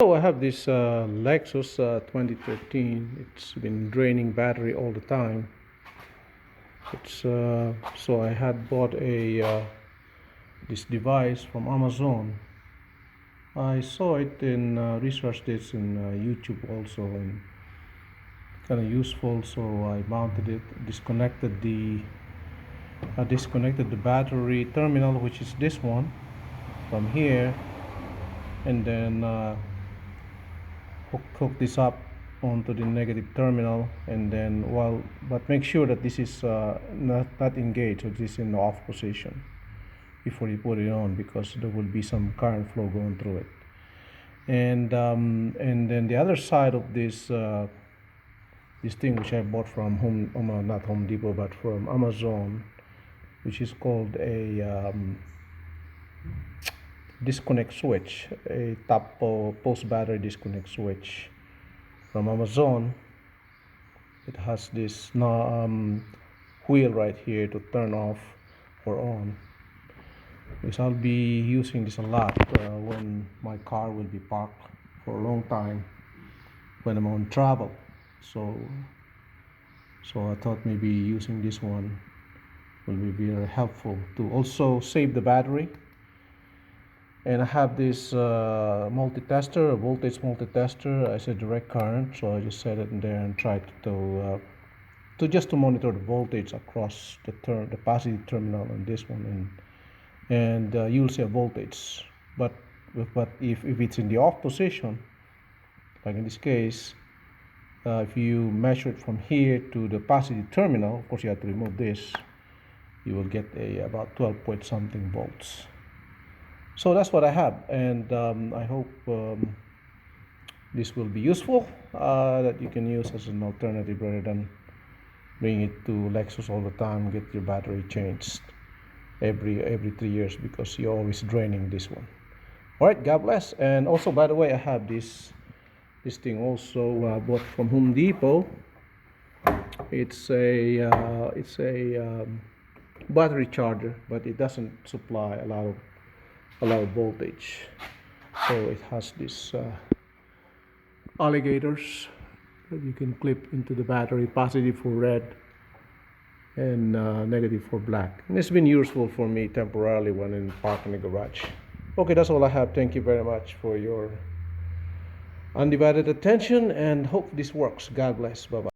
So I have this Lexus 2013. It's been draining battery all the time. So I had bought a this device from Amazon. I saw it in researched this in YouTube also, and kind of useful. So I mounted it, disconnected the battery terminal, which is this one, from here, and then hook this up onto the negative terminal, and then but make sure that this is not engaged, or this is in the off position before you put it on, because there will be some current flow going through it. And then the other side of this thing, which I bought from not Home Depot, but from Amazon, which is called a disconnect switch, a top post battery disconnect switch from Amazon. It has this wheel right here to turn off or on, because I'll be using this a lot when my car will be parked for a long time when I'm on travel. So I thought maybe using this one will be very helpful to also save the battery. And I have this multi-tester, a voltage multi-tester as a direct current. So I just set it in there and try to monitor the voltage across the positive terminal on this one, and you'll see a voltage. But if it's in the off position, like in this case, if you measure it from here to the positive terminal, of course you have to remove this, you will get about 12 point something volts. So that's what I have, and I hope this will be useful, that you can use as an alternative rather than bring it to Lexus all the time, get your battery changed every 3 years, because you're always draining this one. All right, God bless. And also, by the way, I have this thing also bought from Home Depot. It's a battery charger, but it doesn't supply a lot of voltage. So it has this alligators that you can clip into the battery, positive for red and negative for black. And it's been useful for me temporarily when in park in the garage. Okay, that's all I have. Thank you very much for your undivided attention, and hope this works. God bless. Bye bye.